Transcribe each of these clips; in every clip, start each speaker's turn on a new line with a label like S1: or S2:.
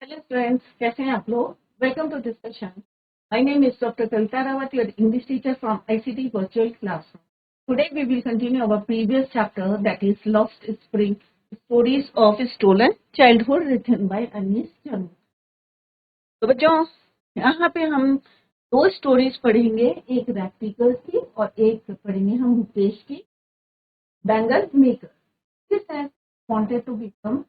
S1: Hello friends, कैसे हैं आप लोग। Welcome to discussion. My name is doctor Kavita Rawat, your English teacher from ICT virtual classroom. Today we will continue our previous chapter, that is Lost Spring, stories of stolen childhood, written by Anees Jung. तो बच्चों, यहाँ पे हम दो stories पढ़ेंगे, एक रैक्टिकल की और एक पढ़ेंगे हम मुकेश की, बैंगल मेकर। किस तरह वांटेड टू बिकम,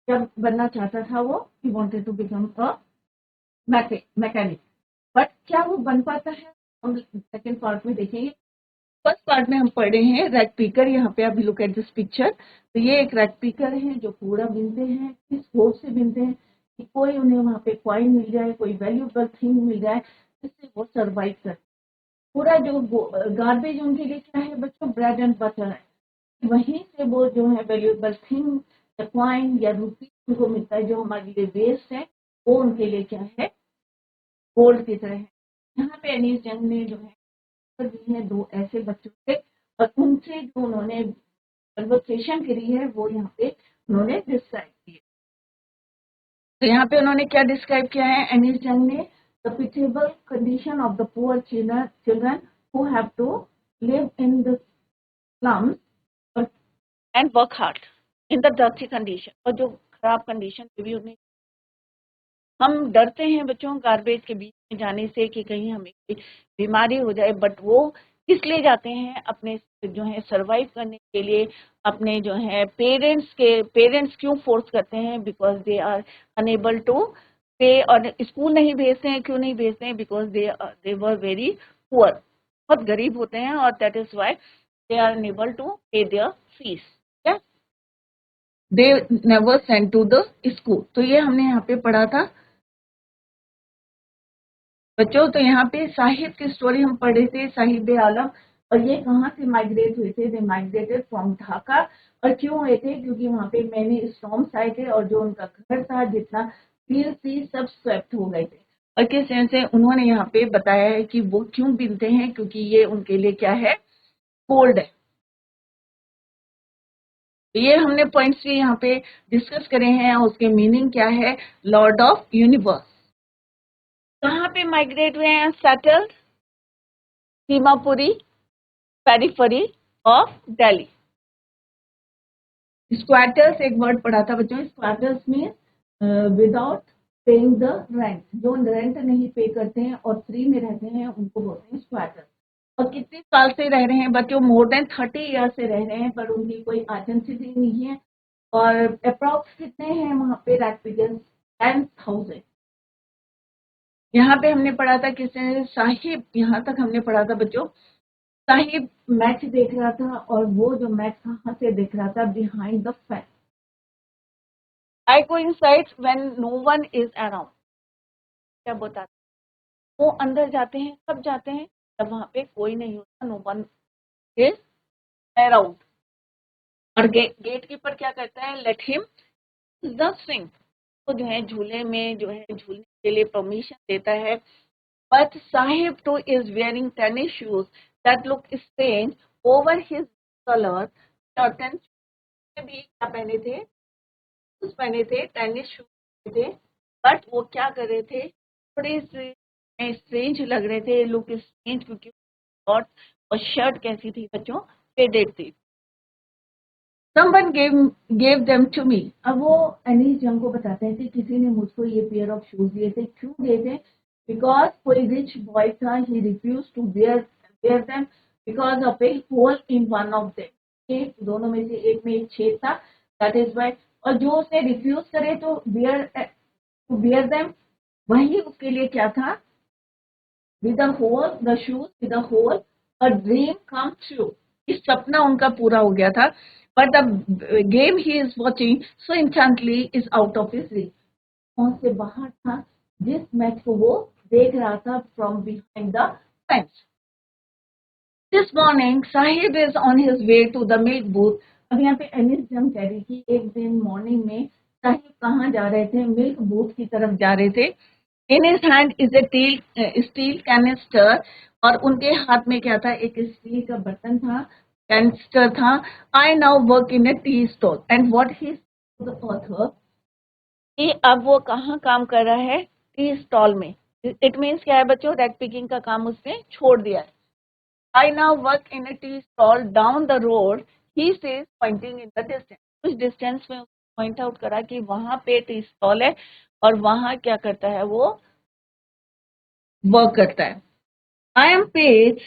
S1: जब बनना चाहता था वो, he wanted to become a mechanic, but क्या वो बन पाता है, हम सेकेंड पार्ट में देखेंगे। फर्स्ट पार्ट में हम पढ़े हैं रैक पीकर। यहाँ पे अभी लुक एट दिस पिक्चर। तो ये एक रैक पीकर है जो कूड़ा बीनते हैं। किस होप से बीनते हैं कि कोई उन्हें वहां पे कॉइन मिल जाए, कोई वैल्यूएबल थिंग मिल जाए जिससे वो सरवाइव कर। पूरा जो गार्बेज उनके लिए क्या है बच्चों, ब्रेड एंड बटर है। वहीं से वो जो है वैल्यूएबल थिंग या कॉइन या रुपी उनको मिलता है, जो हमारे लिए वेस्ट है वो उनके लिए क्या है, गोल्ड की तरह है। यहाँ पे अनीस जंग ने जो है दी है दो ऐसे बच्चों से, और उनसे जो उन्होंने कन्वर्सेशन करी है वो यहाँ पे उन्होंने डिस्क्राइब की है। तो यहाँ पे उन्होंने क्या डिस्क्राइब किया है अनीस जंग ने, the pitiable condition of the poor children who have to live in the slums and work hard in the dirty condition. और जो खराब कंडीशन भी उन्हें, हम डरते हैं बच्चों गार्बेज के बीच में जाने से कि कहीं हमें बीमारी हो जाए, बट वो किस लिए जाते हैं, अपने जो है सरवाइव करने के लिए। अपने जो है पेरेंट्स क्यों फोर्स करते हैं, because they are unable to pay. और स्कूल नहीं भेजते हैं, क्यों नहीं भेजते हैं, because they were very poor, बहुत गरीब होते हैं, और that is why they are unable to pay their fees. They never send to the school. तो ये हमने यहाँ पे पढ़ा था बच्चों। तो यहाँ पे साहिब की स्टोरी हम पढ़े थे, साहिब आलम। और ये कहाँ से माइग्रेट हुए थे, दे माइग्रेटेड फ्रॉम ढाका। और क्यों हुए थे, क्योंकि वहाँ पे मैंने स्टॉर्म्स आए थे और जो उनका घर था, जितना फील्ड थी, सब स्वेप्ट हो गए थे। और किस तरह से उन्होंने यहाँ पे बताया है कि वो क्यों बीनते हैं, क्योंकि ये उनके लिए क्या है, कोल्ड है। तो ये हमने पॉइंट्स भी यहाँ पे डिस्कस करे हैं, उसके मीनिंग क्या है। लॉर्ड ऑफ यूनिवर्स कहाँ पे माइग्रेट हुए हैं, settled Seemapuri, periphery of Delhi. Squatters एक वर्ड पढ़ा था बच्चों। स्क्वाटर्स में विदाउट पेइंग द रेंट, जो रेंट नहीं पे करते हैं और फ्री में रहते हैं उनको बोलते हैं स्क्वाटर्स। और कितने साल से रह रहे हैं बच्चों, मोर देन 30 ईयर से रह रहे हैं, पर उनकी कोई आइडेंटिटी नहीं है। और अप्रॉक्स कितने हैं वहां पे, रैट फिगर्स 10,000। यहाँ पे हमने पढ़ा था किसने, साहिब। यहाँ तक हमने पढ़ा था बच्चों, साहिब मैच देख रहा था, और वो जो मैच कहाँ से देख रहा था, behind the fence. I go inside when no one is around. क्या बताते, वो अंदर जाते हैं, कब जाते हैं, जब वहां पे कोई नहीं होता, नो वन इज अराउंड। और गेट कीपर क्या करता है, लेट हिम द स्विंग। तो जो है झूले में जो है झूलने के लिए परमिशन देता है। But Sahib two is wearing tennis shoes that look strange over his colour shirt. भी क्या पहने थे, शूज पहने थे, टेनिस शूज थे, बट वो क्या कर रहे थे, थोड़े से स्ट्रेंज लग रहे थे, लुक स्ट्रेंज, क्योंकि शॉर्ट और शर्ट कैसी थी बच्चों, फेडेड थी। Someone gave them to me। अब वो अनीस जंग को बताते हैं कि किसी ने मुझको ये पेयर ऑफ शूज दिए थे। क्यों दिए थे, बिकॉज कोई रिच बॉय था, he refuse to wear them because of a hole in one of them. दोनों में से एक में एक छेद था, दैट इज वाई। और जो उसने रिफ्यूज करे तो वेयर देम, वही उसके लिए क्या था, with the hole, the shoes with the hole, a dream come true. इस सपना उनका पूरा हो गया था। But the game he is watching so intently is out of his reach. कौन से बाहर था, जिस मैच को वो देख रहा था from behind the fence. This morning Saheb is on his way to the milk booth. अब यहाँ पे अनिस जंग कह रही थी, एक दिन मॉर्निंग में साहिब कहाँ जा रहे थे, मिल्क बूथ की तरफ जा रहे थे। In his hand is a steel canister. और उनके हाथ में क्या था, एक स्टील का बर्तन था, कैनिस्टर था। I now work in A tea stall and what he the author, कि अब वो कहाँ काम कर रहा है, टी स्टॉल में। इट मीन्स क्या है बच्चों, रैक पिकिंग का काम उसने छोड़ दिया है। I now work in a tea stall down the road, he says pointing in the distance. कुछ डिस्टेंस में पॉइंट आउट करा कि वहां पे टी स्टॉल है और वहां क्या करता है, वो वर्क करता है। I am paid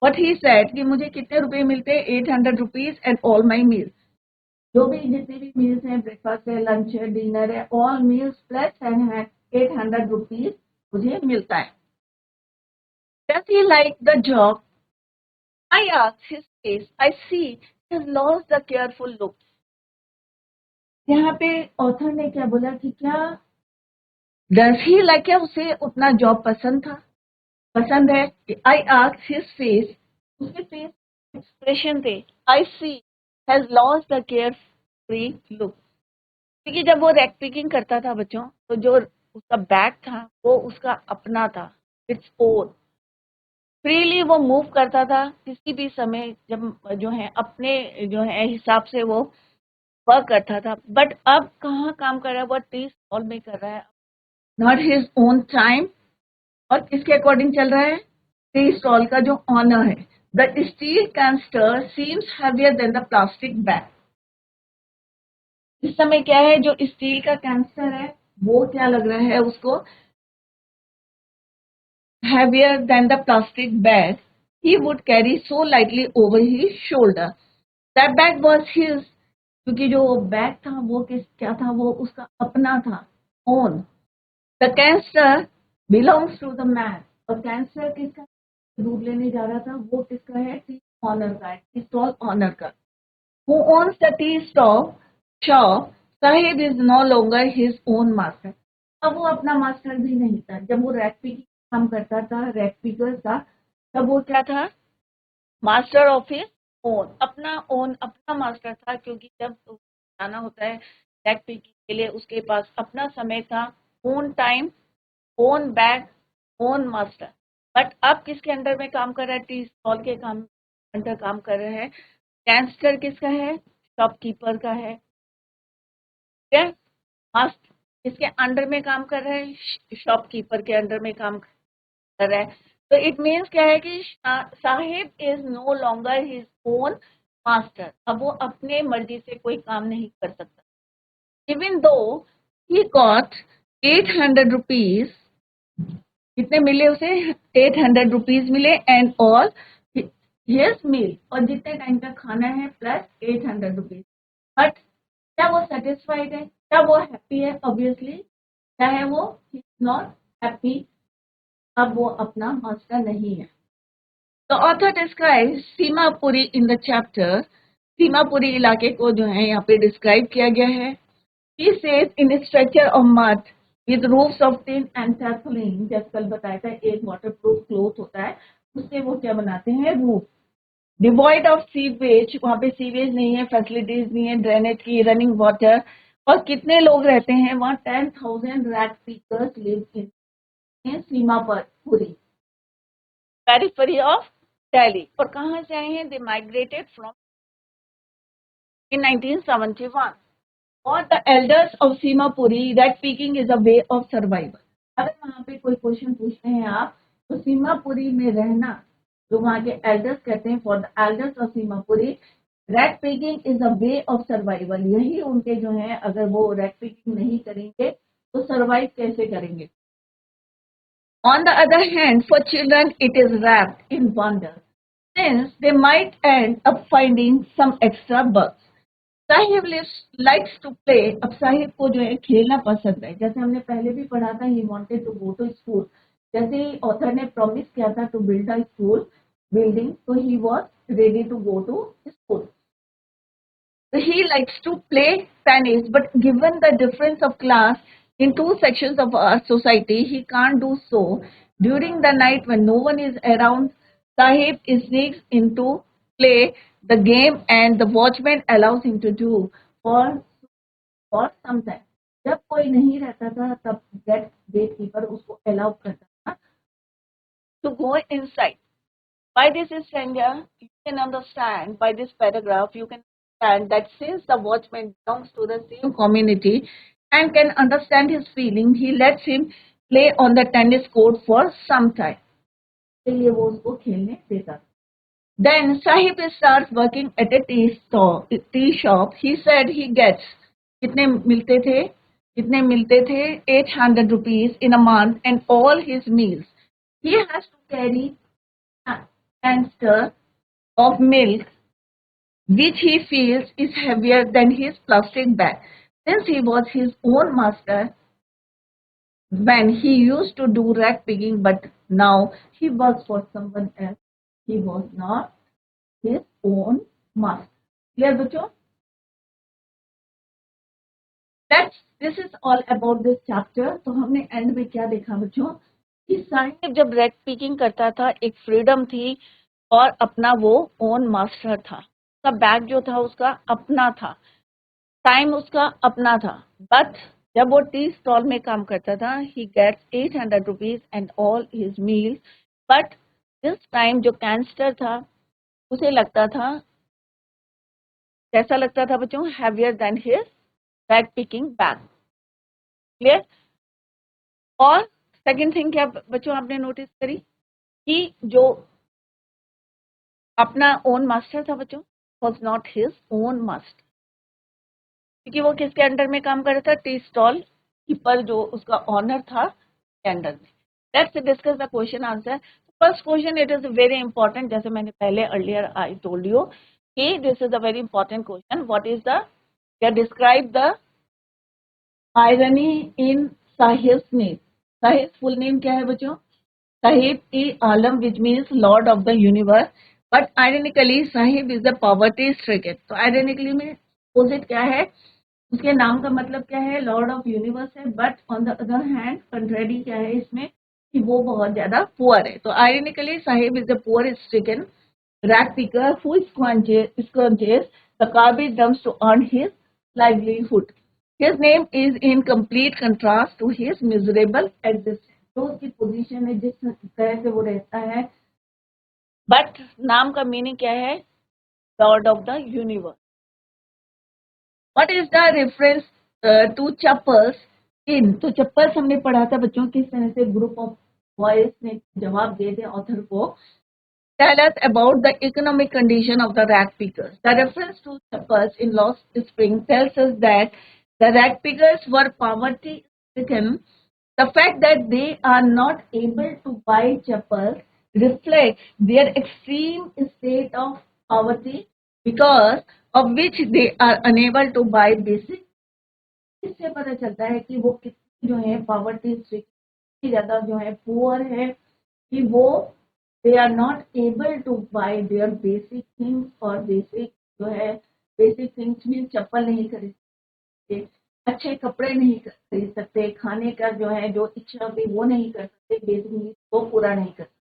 S1: what he said कि मुझे कितने रुपए मिलते हैं, 800 rupees and all my meals. जो भी जितने भी मील्स हैं, ब्रेकफास्ट है, लंच है, डिनर है, all meals plus and 800 rupees मुझे मिलता है। Does he like the job? I asked his face. I see he has lost the careful look. यहाँ पे ऑथर ने क्या बोला कि क्या डज ही लाइक, क्या उसे उतना जॉब पसंद था, पसंद है? आई आस्क्ड हिज फेस, उसके फेस एक्सप्रेशन थे, I see has lost the carefree look. क्योंकि जब वो रैक पिकिंग करता था बच्चों, तो जो उसका बैग था वो उसका अपना था, इट्स ओन। फ्रीली वो मूव करता था किसी भी समय, जब जो है अपने जो है हिसाब से वो वर्क करता था। बट अब कहाँ काम कर रहा है, वो टी स्टॉल में कर रहा है, नॉट हिज ओन टाइम। और किसके अकॉर्डिंग चल रहा है, टी स्टॉल का जो ऑनर है। The steel canister seems heavier than the plastic bag. इस समय क्या है, जो स्टील का कैंस्टर है वो क्या लग रहा है उसको, heavier than the plastic bag he would carry so lightly over his shoulder. That bag was his, क्योंकि जो बैग था वो क्या था, वो उसका अपना था, own. The cancer belongs to the man. और कैंसर किसका दूध लेने जा रहा था, वो किसका है, टी ऑनर का है, टी स्टॉल ऑनर का। Who owns the tea stall shop? Sahib is no longer his own master. अब वो अपना मास्टर भी नहीं था। जब वो रैक पिकिंग काम करता था, रैक पिकर था, तब वो क्या था, मास्टर ऑफ हिज ओन, अपना ओन, अपना मास्टर था। क्योंकि जब जाना होता है रैक पिकिंग के लिए, उसके पास अपना समय था, own time, own bag, own master. But अब किसके अंडर में काम कर रहा है, टी स्टॉल के काम अंडर काम कर रहे हैं। गैंगस्टर किसका है, शॉपकीपर का है, ठीक है। मस्त किसके अंडर में काम कर रहा है, शॉपकीपर के अंडर में काम कर रहा है। तो इट मीन्स क्या है कि Saheb is no longer his own master. अब वो अपने मर्जी से कोई काम नहीं कर सकता। Even though he got 800 rupees, कितने मिले उसे, 800 रुपीज मिले, एंड ऑल हिज मील, और जितने टाइम का खाना है प्लस 800 रुपीज। बट क्या वो सेटिस्फाइड है, क्या वो हैप्पी है? ऑब्वियसली क्या है, वो नॉट हैप्पी। अब वो अपना मास्टर नहीं है। The author describe Seemapuri in the chapter. Seemapuri इलाके को जो है यहाँ पे डिस्क्राइब किया गया है। He says in a structure of mud with roofs of tin and tarpaulin, जैसे कल बताया था एक वाटरप्रूफ क्लोथ होता है, उससे वो क्या बनाते हैं, रूफ। डिवॉइड ऑफ सीवेज, वहां पे सीवेज नहीं है, फैसिलिटीज नहीं है, ड्रेनेज की, रनिंग वाटर। और कितने लोग रहते हैं वहाँ, 10,000 रैक पीकर्स लिव इन सीमा पर पूरी पेरिफेरी ऑफ दिल्ली। और कहाँ से आए हैं, दे माइग्रेटेड फ्रॉम इन 1971। और the elders of Seemapuri that speaking is a way of survival. अगर वहां पे कोई क्वेश्चन पूछते हैं आप, तो सीमापुरी में रहना, जो वहां के एल्डर्स कहते हैं, for the elders of Seemapuri rag picking is a way of survival. यही उनके जो है, अगर वो रैक पिकिंग नहीं करेंगे तो सर्वाइव कैसे करेंगे। On the other hand, for children it is wrapped in wonder, since they might end up finding some extra bugs. Sahib likes to play। अब साहिब को जो है खेलना पसंद है, जैसे हमने पहले भी पढ़ा था, he wanted to go to school। जैसे ही ऑथर ने प्रॉमिस किया था to build a school building, तो he was ready to go to school. He likes to play tennis, but given the difference of class in two sections of our society, he can't do so. During the night when no one is around, Sahib sneaks in to play the game and the watchman allows him to do for some time। जब कोई नहीं रहता था तब gate keeper उसको allow करता था to go inside। By this stranger, you can understand, by this paragraph, you can understand that since the watchman belongs to the same community, and can understand his feeling, he lets him play on the tennis court for some time. इसलिए वो उसको खेलने देता था. Then Sahib starts working at a tea shop. He said he gets कितने मिलते थे? कितने मिलते थे? 800 rupees in a month and all his meals. He has to carry a canister of milk which he feels is heavier than his plastic bag. Since he was his own master when he used to do rag picking, but now he works for someone else, he was not his own master. Clear, बच्चों? This is all about this chapter. तो हमने and में क्या देखा बच्चों कि साहिब जब rag picking करता था एक फ्रीडम थी और अपना वो ओन मास्टर था. उसका बैग जो था उसका अपना था, टाइम उसका अपना था. बट जब वो टी स्टॉल में काम करता था he gets 800 rupees and all his meals. But this time जो कैंस्टर था उसे लगता था, कैसा लगता था बच्चों? Heavier than his bag picking bag. Clear? और सेकंड थिंग क्या बच्चों आपने नोटिस करी कि जो अपना ओन मास्टर था बच्चों was not his own master, क्योंकि वो किसके अंडर में काम कर रहा था? टी स्टॉल कीपर जो उसका ऑनर था के अंडर में. Let's discuss the question answer. First question it is very important. जैसे मैंने पहले अर्लियर आई टोल्ड यू कि this is a very important question. What is the describe the irony in sahibs name. Sahib full name क्या है बच्चों? Sahib-e-Alam, which means Lord of the Universe. But ironically, Sahib is a poverty stricken. तो ironically में opposite क्या है? उसके नाम का मतलब क्या है? लॉर्ड ऑफ यूनिवर्स है. But on the other hand contrary क्या है इसमें कि वो बहुत ज्यादा पुअर है. तो ironically Sahib is a poor stricken rag picker who scrounges the garbage dumps to earn his livelihood. His name is in complete contrast to his miserable existence. तो उसकी पोजीशन है जिस तरह से वो रहता है, बट नाम का मीनिंग क्या है? Lord of the universe. What is the reference to chappals in? तो चप्पल्स हमने पढ़ा था बच्चों किस तरह से ग्रुप ऑफ बॉयज ने जवाब दिए थे ऑथर को. Tell us about the economic condition of the rag pickers. The reference to chappals in Lost Spring tells us that the rag pickers were poverty stricken. The fact that they are not able to buy chappals reflects their extreme state of poverty because of which they are unable to buy basic. इससे पता चलता है कि वो कितनी जो है poverty कितनी ज्यादा जो है पुअर है कि वो they are not able to buy their basic things. और बेसिक जो है बेसिक थिंग्स में चप्पल नहीं खरीद सकते, अच्छे कपड़े नहीं खरीद सकते, खाने का जो है जो इच्छा होती वो नहीं कर सकते, बेसिक नीड्स को पूरा नहीं कर सकते.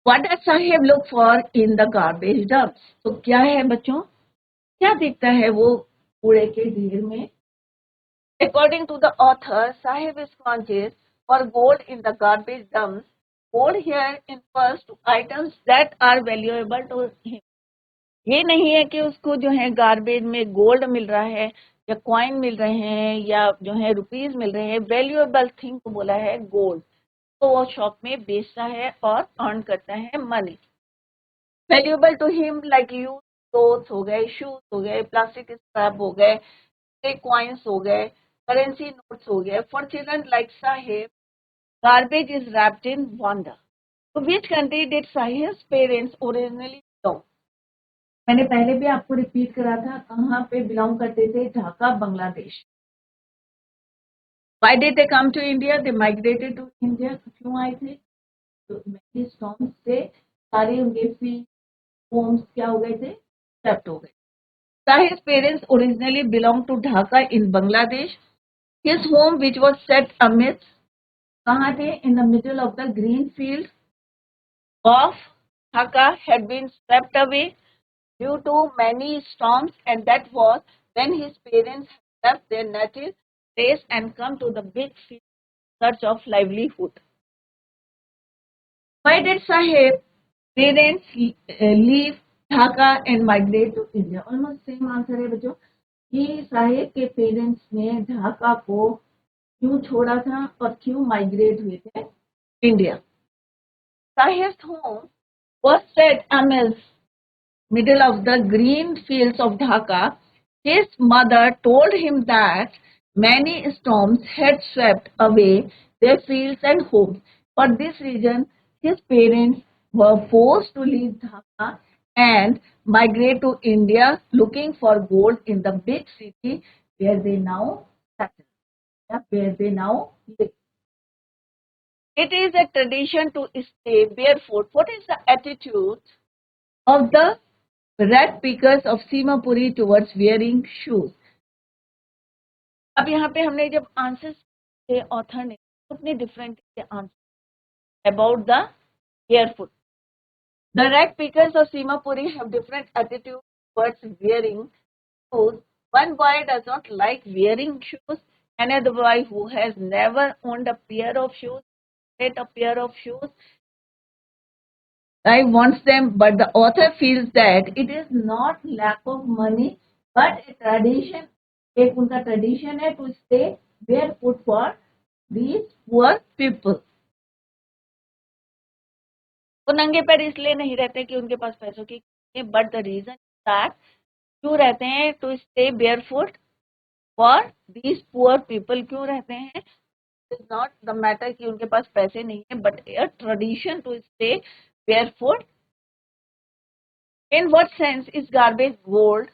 S1: What does Sahib look for in the garbage dumps? तो क्या है बच्चों, क्या देखता है वो कूड़े के ढेर में? According to the author Saheb scrounges for gold in the garbage dumps. Gold here refers to items that are valuable to him. ये नहीं है कि उसको जो है गार्बेज में गोल्ड मिल रहा है या कॉइन मिल रहे हैं या जो है रुपीज मिल रहे हैं. वैल्यूएबल थिंग को बोला है गोल्ड. तो वो शॉप में बेचता है और अर्न करता है money. Valuable to him like you clothes हो गए, शूज हो गए, प्लास्टिक स्क्रैप हो गए, कॉइन्स हो गए, करेंसी नोट्स हो गए. For children like Saheb garbage is wrapped in wonder. तो which country did Saheb's parents originally belong? मैंने पहले भी आपको रिपीट करा था कहाँ पे बिलोंग करते थे? Dhaka, Bangladesh. Why did they come to India? They migrated to India. क्यों आए थे? तो many storms से सारे उनके फील्ड होम्स क्या हो गए थे? स्वेप्ट हो गए. Sahib's parents originally belonged to Dhaka in Bangladesh. His home, which was set amidst, कहाँ थे? In the middle of the green field of Dhaka, had been swept away due to many storms, and that was when his parents left their native place and come to the big city in search of livelihood. Why did Sahib parents leave Dhaka and migrate to India? Almost same answer है बच्चों. कि साहेब के parents ने ढाका को क्यों छोड़ा था और क्यों माइग्रेट हुए थे India. Sahib's home was set amidst middle of the green fields of Dhaka. His mother told him that many storms had swept away their fields and homes. For this reason, his parents were forced to leave Dhaka and migrate to India looking for gold in the big city where they now settled, where they now live. It is a tradition to stay barefoot. What is the attitude of the red pickers of Simapuri towards wearing shoes? अब यहाँ पे हमने जब answers के author ने अपने different answer about the barefoot. The red pickers of Simapuri have different attitude towards wearing shoes. One boy does not like wearing shoes. Another boy who has never owned a pair of shoes, get a pair of shoes. I wants them, but the author feels that it is not lack of money, but a tradition. एक उनका tradition है to stay barefoot for these poor people. वो नंगे पैर इसलिए नहीं रहते कि उनके पास पैसों की, बट द रीजन दैट क्यों रहते हैं to stay barefoot for these poor people. क्यों रहते हैं? It is not the matter कि उनके पास पैसे नहीं है, but a tradition to stay barefoot. In what sense is garbage gold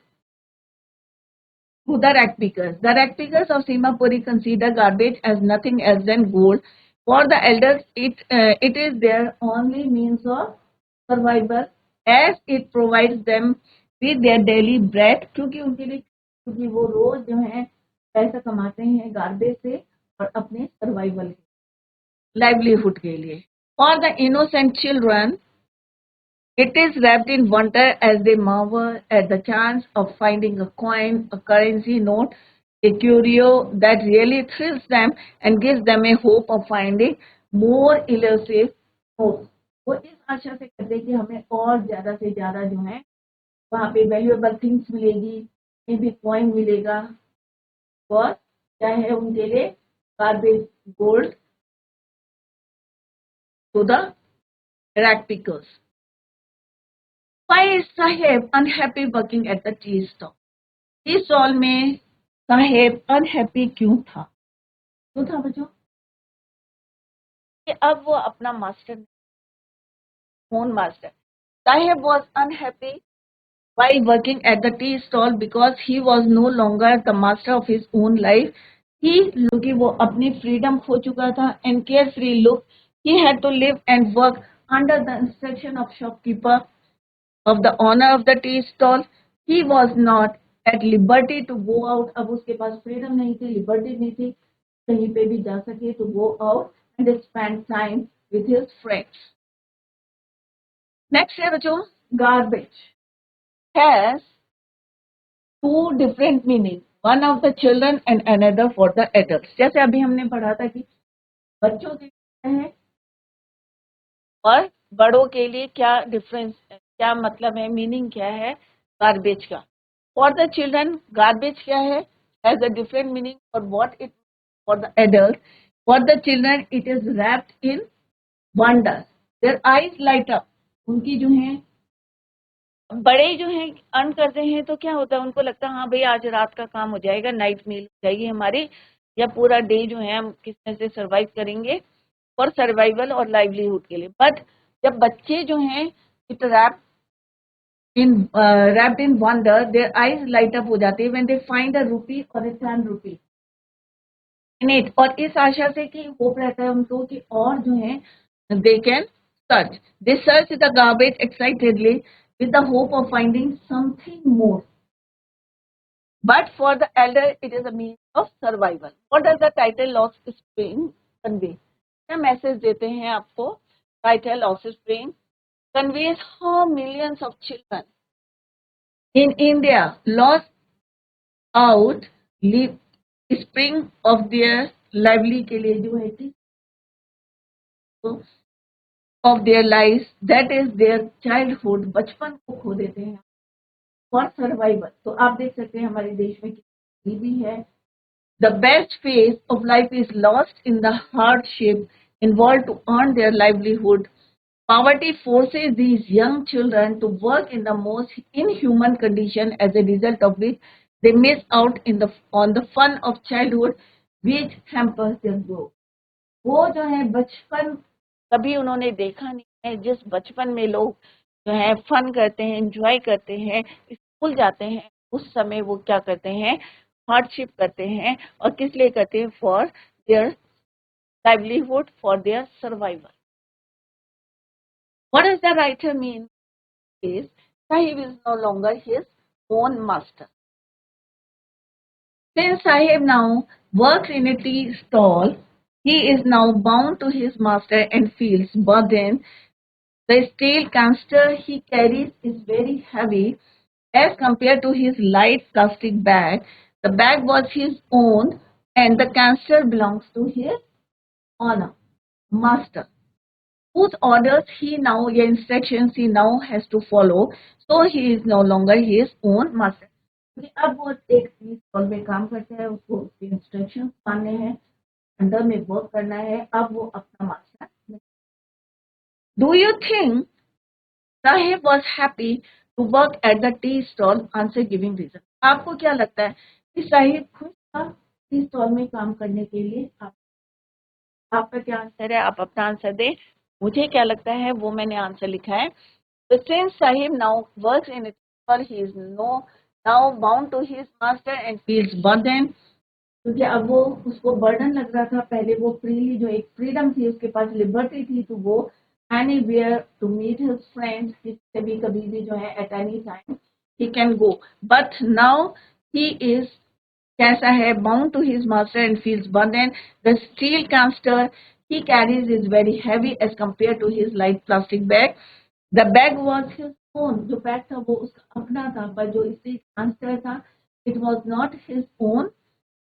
S1: to the rag pickers? The rag pickers of Simapuri consider garbage as nothing else than gold. For the elders, it is their only means of survival, as it provides them with their daily bread. क्योंकि वो रोज जो है पैसा कमाते हैं garbage से और अपने सर्वाइवल लाइवलीहुड के लिए. For the innocent children, it is wrapped in wonder as they marvel at the chance of finding a coin, a currency note, a curio that really thrills them and gives them a hope of finding more elusive notes. वो इस आशा से करते हैं कि हमें और ज्यादा से ज्यादा जो है वहाँ पे वैल्यूएबल थिंग्स मिलेगी, कहीं भी कॉइन मिलेगा, और चाहे उनके लिए garbage gold to the rag pickers. Why is Sahib unhappy working at the tea stall? Tea stall में साहेब अनहैप्पी क्यों था? क्यों था बच्चों? कि अब वो अपना master own master. Sahib was unhappy while working at the tea stall because he was no longer the master of his own life. क्योंकि वो अपनी फ्रीडम खो चुका था. And carefree look, he had to live and work under the instruction of shopkeeper of the owner of the tea stall. He was not at liberty to go out. अब उसके पास freedom नहीं थी, liberty नहीं थी, कहीं पे भी जा सके to go out and spend time with his friends. Next है बच्चों, garbage has two different meanings, one of the children and another for the adults. जैसे अभी हमने पढ़ा था कि बच्चों के लिए है और बड़ों के लिए क्या डिफरेंस, क्या मतलब है, मीनिंग क्या है गार्बेज का. फॉर द चिल्ड्रन गार्बेज क्या है, हैज अ डिफरेंट मीनिंग. और what it for the adult, for the children it is wrapped in wonder, their eyes light up. उनकी जो है बड़े जो हैं अर्न करते हैं तो क्या होता है, उनको लगता है हाँ भाई आज रात का काम हो जाएगा, नाइट मील हो जाएगी हमारी, या पूरा डे जो है हम किस तरह से सर्वाइव करेंगे फॉर सर्वाइवल और लाइवलीहुड के लिए. बट जब बच्चे जो हैं it wrapped in wonder, their eyes light up हो जाते हैं when they find a rupee or a 10 rupee in it. और इस आशा से कि होप रहता है उनको कि और जो है they can search. They search the garbage excitedly with the hope of finding something more. But for the elder, it is a means of survival. What does the title of spring convey? क्या message देते हैं आपको title of spring? Conveys how millions of children in India lost out spring of their lively के लिए जो है कि of their lives, that is their childhood, बचपन को खो देते हैं फॉर सर्वाइवल. तो आप देख सकते हैं हमारे देश में ये भी है। The best phase of life is lost in the hardship involved to earn their livelihood. Poverty forces these young children to work in the most inhuman condition, as a result of which they miss out on the fun of childhood, which hampers their growth. वो जो है बचपन कभी उन्होंने देखा नहीं है, जिस बचपन में लोग जो है फन करते हैं, एंजॉय करते हैं, स्कूल जाते हैं, उस समय वो क्या करते हैं, हार्डशिप करते हैं। और किस लिए करते हैं? For their livelihood, for their survival. What does the writer mean? Is Sahib is no longer his own master. Since Sahib now works in a tea stall, he is now bound to his master and feels burdened. The steel canister he carries is very heavy as compared to his light plastic bag. The bag was his own and the canister belongs to his owner, master, whose orders he now, या instructions he now has to follow, so he is no longer his own master. क्योंकि अब वो एक T stall में काम करता है, उसको उसके इंस्ट्रक्शंस मानने हैं, अंडर में वर्क करना है, अब वो अपना मास्टर नहीं। Do you think Sahib was happy to work at the tea stall? Answer giving reason. आपको क्या लगता है कि साहिब खुश था टी स्टॉल में काम करने के लिए? आपका क्या आंसर है? आप अपना आंसर दें। मुझे क्या लगता है वो मैंने आंसर लिखा है। So since Sahib now works in a stall, he is now bound to his master and feels burden. क्योंकि अब वो उसको बर्डन लग रहा था, पहले वो फ्रीली जो एक फ्रीडम थी, उसके पास लिबर्टी थी, तो वो anywhere to meet his friends, किससे भी कभी भी जो है at any time he can go, but now he is कैसा है? bound to his master and feels burden. The steel canister he carries is very heavy as compared to his light plastic bag. The bag was his own. जो bag था वो उसका अपना था, पर जो steel canister था it was not his own.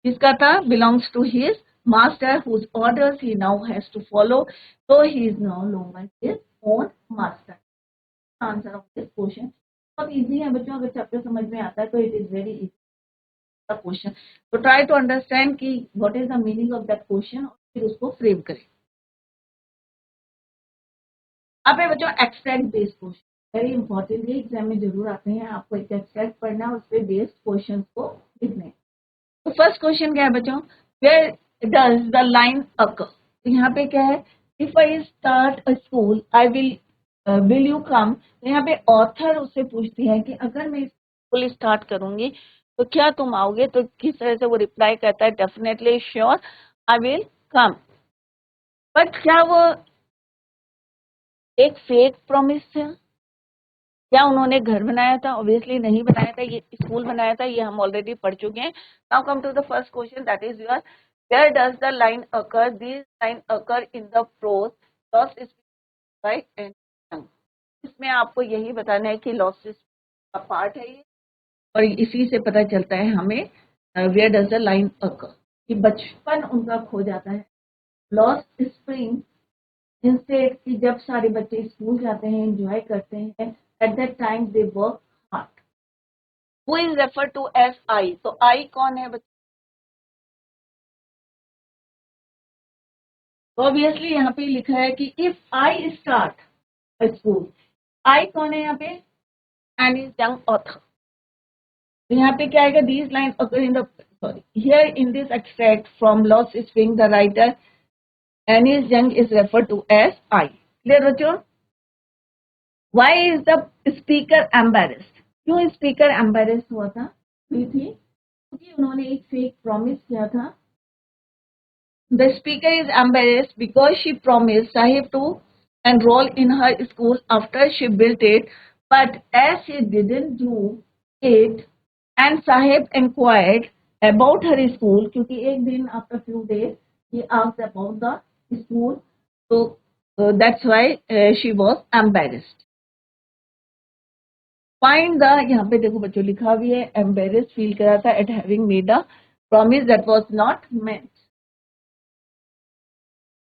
S1: किसका था? belongs to his master, whose orders he now has to follow, so he is no longer his own master. Answer of this question बहुत इजी है बच्चों, अगर chapter समझ में आता है तो it is very easy the question. तो ट्राई टू अंडरस्टैंड कि what is the meaning of that question और फिर उसको फ्रेम करें। अब है बच्चों extract based question, very important है, एग्जाम में जरूर आते हैं। आपको एक एक्सट्रैक्ट पढ़ना है, उस पर बेस्ड क्वेश्चन को लिखने। तो फर्स्ट क्वेश्चन क्या है बच्चों? वेयर डज द लाइन अकर? तो यहाँ पे क्या है? If I start a school I will you come. तो यहाँ पे ऑथर उससे पूछती है कि अगर मैं स्कूल स्टार्ट करूंगी तो क्या तुम आओगे? तो किस तरह से वो रिप्लाई करता है? Definitely sure I will come. But क्या वो एक फेक प्रॉमिस था? क्या उन्होंने घर बनाया था? ऑब्वियसली नहीं बनाया था, ये स्कूल बनाया था, ये हम ऑलरेडी पढ़ चुके हैं। Now come to the first question, that is your where does the line occur? This line occur in the prose lost is right and young. इसमें आपको यही बताना है कि लॉस्ट का पार्ट है ये, और इसी से पता चलता है हमें वेयर डज द लाइन अकर कि बचपन उनका खो जाता है। लॉस्ट स्प्रिंग इंस्टेड कि जब सारे बच्चे स्कूल जाते हैं, एंजॉय करते हैं, at that time they work hard. Who is refer to as I? तो आई कौन है बच्चे? तो ऑब्वियसली यहाँ पे लिखा है कि if I start school, I कौन है यहाँ पे? Anees Jung author. तो यहाँ पे क्या आएगा? These line occur in the sorry here in this extract from Lost Spring the writer Anees Jung is refer to as I. Clear बच्चों? Why is the speaker embarrassed? क्यों स्पीकर एम्बेरेस हुआ था? हुई थी क्योंकि उन्होंने एक फेक प्रॉमिस किया था। The speaker is embarrassed because she promised Sahib to enroll in her school after she built it, but as she didn't do it and Sahib inquired about her school, क्योंकि एक दिन after few days he asked about the school, so that's why she was embarrassed. Find the, यहाँ पे देखो बच्चों लिखा भी है, एम्बेरेस फील करा था eight having made a promise that was not meant.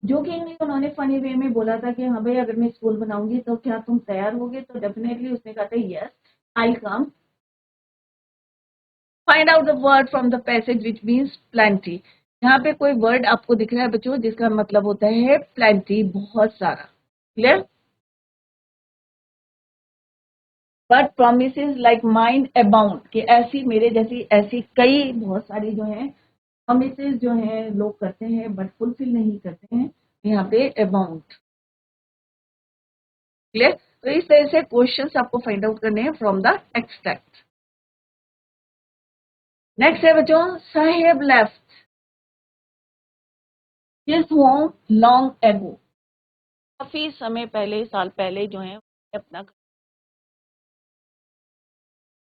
S1: जो कि उन्होंने फनी वे में बोला था कि हाँ भाई अगर मैं स्कूल बनाऊंगी तो क्या तुम तैयार होगे? तो डेफिनेटली उसने कहा था yes I come. Find out the word from the passage which means plenty. यहाँ पे कोई वर्ड आपको दिख रहा है बच्चों जिसका मतलब होता है प्लेंटी, बहुत सारा। Clear? But promises like mind abound, कि ऐसी मेरे जैसी ऐसी कई बहुत सारी जो है प्रोमिसेस जो है लोग करते हैं बट फुलफिल नहीं करते हैं, यहाँ पे अबाउंड। क्लियर? तो इस तरह से क्वेश्चंस आपको फाइंड आउट करने हैं फ्रॉम द एक्सट्रैक्ट। नेक्स्ट है बच्चों, Saheb left his home long ago, काफी समय पहले, साल पहले जो है अपना।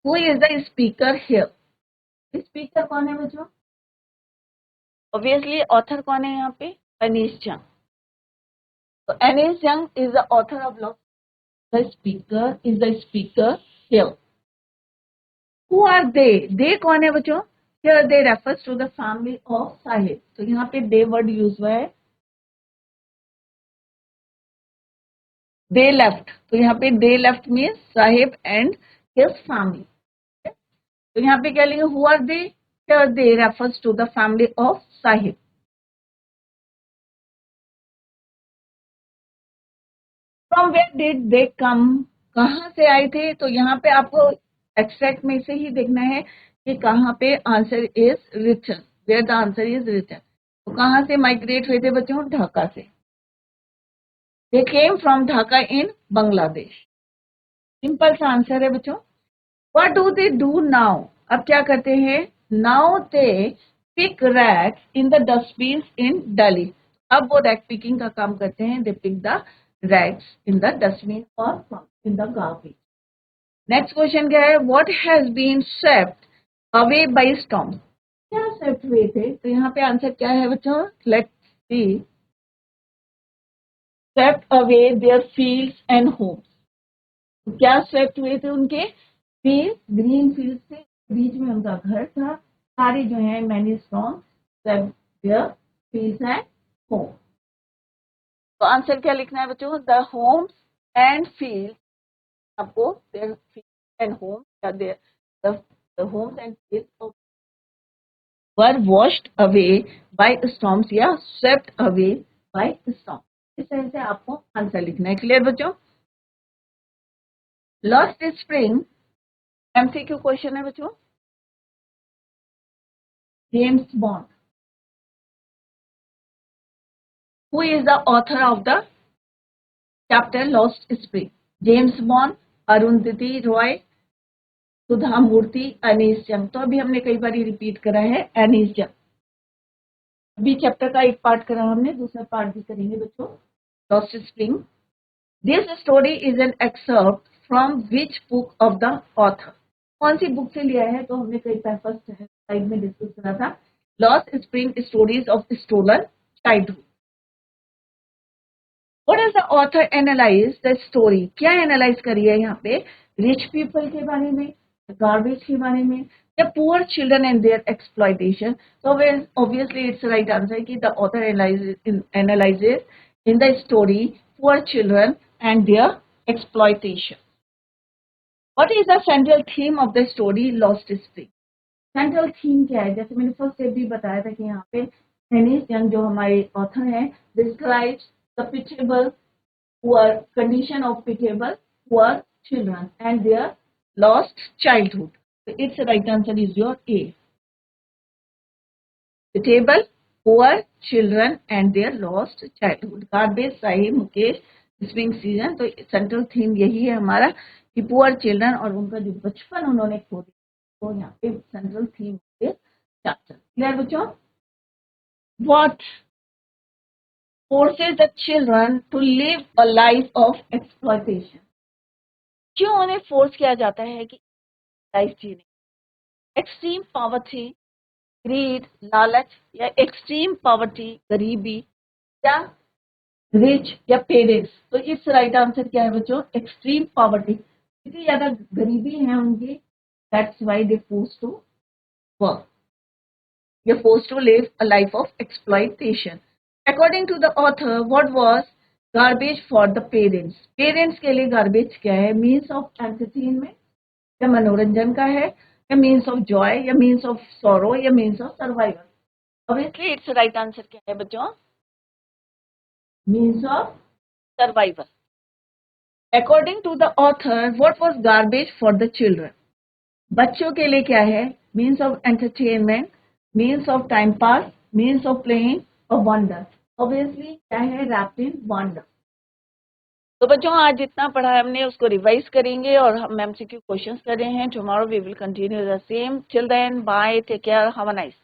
S1: Who is the speaker here? Speaker कौन है बच्चों? ऑब्वियसली ऑथर कौन है यहाँ पे? अनीश जंग। तो Anees Jung is the author of law. The speaker is the speaker here. Who are they? They कौन है बच्चों? Here they refers to the family of Saheb. तो यहाँ पे दे वर्ड यूज हुआ है। दे लेफ्ट, तो यहाँ पे they left means Saheb and his family. तो यहाँ पे क्या लेंगे? Who are they? Here they refers to the family of Saheb. From where did they come? कहाँ से आए थे? तो यहाँ पे आपको एक्सट्रैक्ट में से ही देखना है कि कहाँ पे answer is written, where the answer is written. तो कहाँ से माइग्रेट हुए थे बच्चों? ढाका से। They came from Dhaka in Bangladesh. Simple सा आंसर है बच्चों। What do they do now? अब क्या करते हैं? Now they pick rags in the dustbin in Delhi. अब वो रैक पिकिंग का काम करते हैं। They pick the rags in the dustbin और in the garbage. Next question क्या है? What has been swept away by storm? क्या स्वेप्ट हुए थे? तो यहाँ पे आंसर क्या है बच्चों? Let's see. Swept away their fields and homes. क्या स्वेप्ट हुए थे? उनके फील्ड, ग्रीन फील्ड से बीच में उनका घर था। सारे जो है many storm swept their fields and home. तो आंसर क्या लिखना है बच्चों? द होम्स एंड फील्ड, आपको देयर फील्ड एंड होम या their the homes and field were washed away by storms या swept away by storm। इस तरह से आपको आंसर लिखना है। क्लियर बच्चों? लॉस्ट स्प्रिंग एमसीक्यू क्वेश्चन है बच्चों। James Bond, who is the author of the chapter Lost Spring? James Bond, Arundhati Roy, Sudha Murthy, Anees Jung. तो अभी हमने कई बार रिपीट करा है अनीस जंग। अभी चैप्टर का एक पार्ट करा हमने, दूसरा पार्ट भी करेंगे बच्चों, lost spring. This story is an excerpt from which book of the author? कौन सी बुक से लिया है? तो हमने कई फर्स्ट स्लाइड में डिस्कस करा था, Lost Spring stories of stolen childhood. What is the author analyse the story? क्या एनालाइज करी है यहाँ पे? रिच पीपल के बारे में, गार्बेज के बारे में, या poor children and their exploitation? तो ऑब्वियसली इट्स राइट आंसर कि the author analyses in the story poor children and their exploitation. What is the central theme of the story Lost Spring? Central theme क्या है? जैसे मैंने first step भी बताया था कि यहाँ पे एनीस यंग जो हमारे ऑथर हैं describes the pitiable poor condition of pitiable poor children and their lost childhood. तो it's right answer is your A, pitiable poor children and their lost childhood. Garbage, Saheb, Mukesh, spring season. तो central theme यही है हमारा कि poor children और उनका जो बचपन उन्होंने खो दिया, तो यहाँ पे सेंट्रल थीम चैप्टर। क्लियर बच्चों? What forces the children to live a life of exploitation? क्यों उन्हें फोर्स किया जाता है कि लाइफ जीने? एक्सट्रीम पॉवर्टी, ग्रीड, लालच, या एक्सट्रीम पॉवर्टी गरीबी, या रिच, या पेरेंट्स? तो इस राइट आंसर क्या है बच्चों? Extreme poverty. इतनी ज्यादा गरीबी है उनकी, that's why they force to work, you're forced to live a life of exploitation. According to the author, what was garbage for the parents? Parents के लिए garbage क्या है? Means of entertainment या मनोरंजन का है, या मीन्स ऑफ जॉय या मीन्स ऑफ सॉरो या means of survival? Obviously it's right answer क्या है बच्चों? Means of survival. According to the author what was garbage for the children? बच्चों के लिए क्या है? Means of entertainment, means of time pass, means of playing और वंडर. ऑब्वियसली क्या है? Wrapped in wonder. तो बच्चों आज जितना पढ़ा है हमने उसको रिवाइज करेंगे और हम एमसीक्यू क्वेश्चंस कर रहे हैं. Tomorrow we will continue the same. Till then bye, take care, have a nice